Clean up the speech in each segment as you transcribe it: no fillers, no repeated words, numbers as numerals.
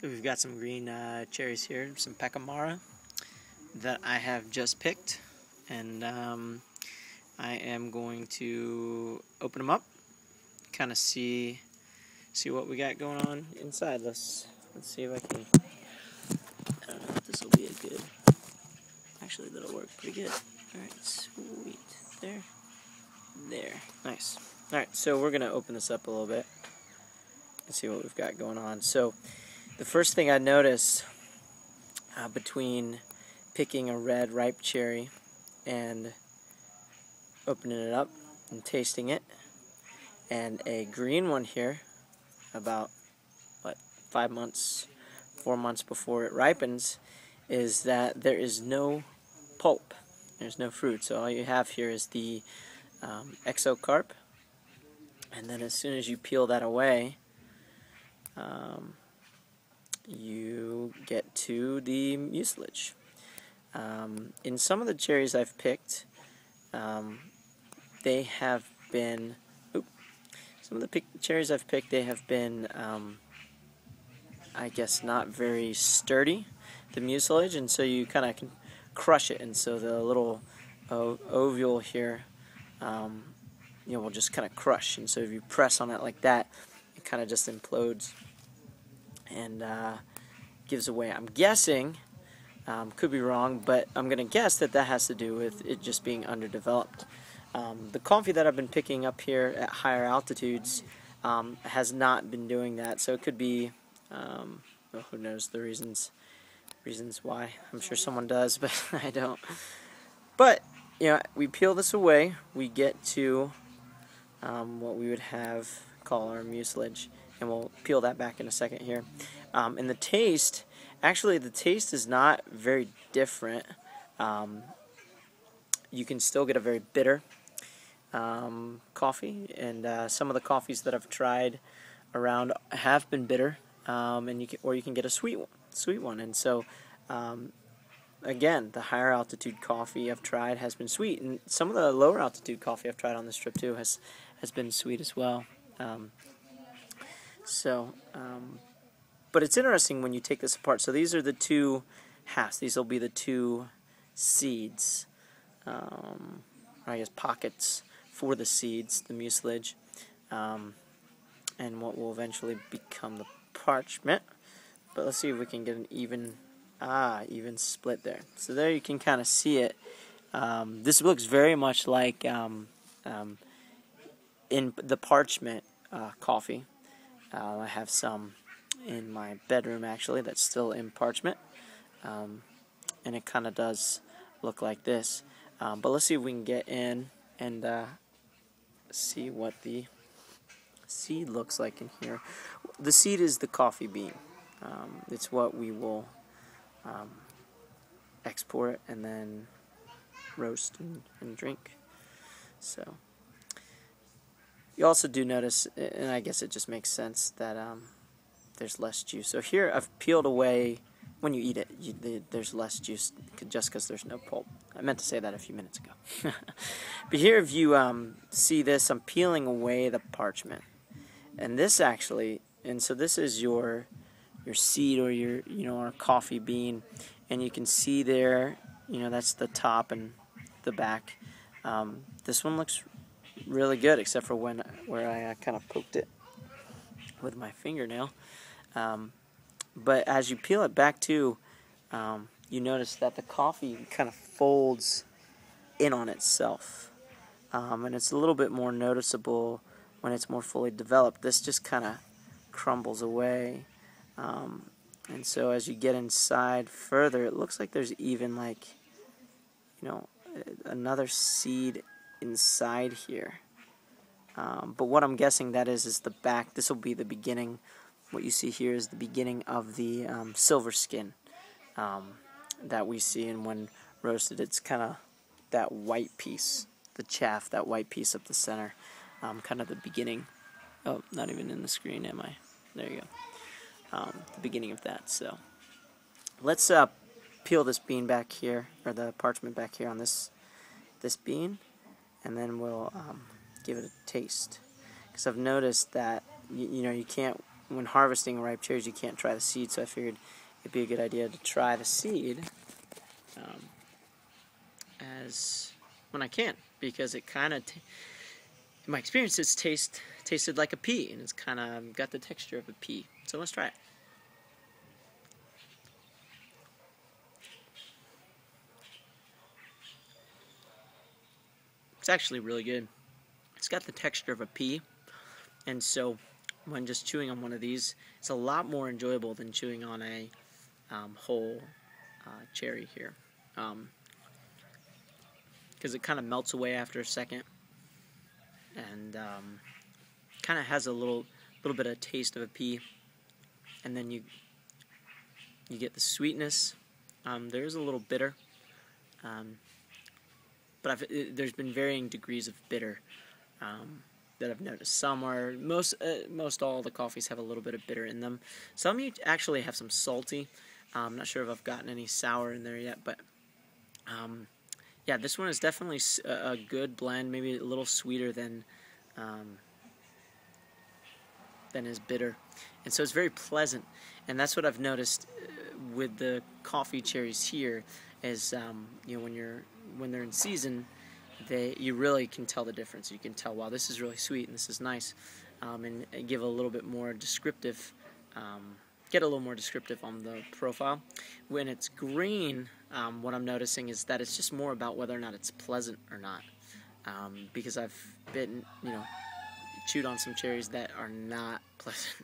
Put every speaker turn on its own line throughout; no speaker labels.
We've got some green cherries here, some pecamara that I have just picked, and I am going to open them up, kind of see what we got going on inside. Let's see if I can. I don't know if this will be a good. Actually, that'll work pretty good. All right, sweet. There, nice. All right, so we're gonna open this up a little bit and see what we've got going on. So the first thing I notice between picking a red ripe cherry and opening it up and tasting it, and a green one here about 4 months before it ripens, is that there is no pulp, there's no fruit. So all you have here is the exocarp, and then as soon as you peel that away, you get to the mucilage. In some of the cherries I've picked, they have been, some of the cherries I've picked, they have been, I guess, not very sturdy, the mucilage, and so you kind of can crush it, and so the little ovule here, will just kind of crush, and so if you press on it like that, it kind of just implodes and gives away. I'm guessing, could be wrong, but I'm going to guess that has to do with it just being underdeveloped. The coffee that I've been picking up here at higher altitudes has not been doing that, so it could be, who knows the reasons why. I'm sure someone does, but I don't. But, we peel this away, we get to what we would call our mucilage, and we'll peel that back in a second here. And the taste is not very different. You can still get a very bitter coffee, and some of the coffees that I've tried around have been bitter, and you can get a sweet one. And so, again, the higher altitude coffee I've tried has been sweet, and some of the lower altitude coffee I've tried on this trip too has been sweet as well. But it's interesting when you take this apart. So these are the two halves. These will be the two seeds, or I guess pockets for the seeds, the mucilage, and what will eventually become the parchment. But let's see if we can get an even split there. So there you can kind of see it. This looks very much like in the parchment coffee. I have some in my bedroom, actually, that's still in parchment, and it kind of does look like this. But let's see if we can get in and see what the seed looks like in here. The seed is the coffee bean. It's what we will export and then roast and drink. So you also do notice, and I guess it just makes sense, that there's less juice. So here I've peeled away, when you eat it, there's less juice just because there's no pulp. I meant to say that a few minutes ago. But here, if you see this, I'm peeling away the parchment. And this actually, and so this is your seed, or your our coffee bean, and you can see there, that's the top and the back. This one looks really good, except for where I kind of poked it with my fingernail. But as you peel it back too, you notice that the coffee kind of folds in on itself, and it's a little bit more noticeable when it's more fully developed. This just kind of crumbles away, and so as you get inside further, it looks like there's even another seed inside here. But what I'm guessing that is the back. This will be the beginning. What you see here is the beginning of the silver skin that we see, and when roasted, it's kind of that white piece, the chaff, that white piece up the center, kind of the beginning. Oh, not even in the screen, am I? There you go. The beginning of that. So let's peel this bean back here, or the parchment back here on this bean, and then we'll give it a taste. Because I've noticed that you can't when harvesting ripe cherries, you can't try the seed, so I figured it'd be a good idea to try the seed as when I can, because it kind of, in my experience, it's tasted like a pea, and it's kind of got the texture of a pea. So let's try it. It's actually really good. It's got the texture of a pea, and so when just chewing on one of these, it's a lot more enjoyable than chewing on a whole cherry here, because it kind of melts away after a second, and kind of has a little bit of taste of a pea, and then you get the sweetness. There is a little bitter, but there's been varying degrees of bitter that I've noticed. Some are, most all the coffees have a little bit of bitter in them. Some actually have some salty. I'm not sure if I've gotten any sour in there yet, but yeah, this one is definitely a good blend, maybe a little sweeter than is bitter, and so it's very pleasant. And that's what I've noticed with the coffee cherries here is you know, when they're in season, you really can tell the difference. You can tell, wow, this is really sweet and this is nice, and give a little bit more descriptive, get a little more descriptive on the profile. When it's green, what I'm noticing is that it's just more about whether or not it's pleasant or not, because I've chewed on some cherries that are not pleasant.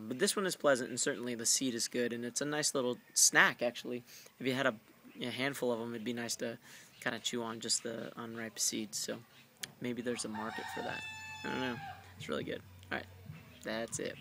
But this one is pleasant, and certainly the seed is good, and it's a nice little snack, actually. If you had a handful of them, it'd be nice to kind of chew on just the unripe seeds, so maybe there's a market for that. I don't know. It's really good. Alright, that's it.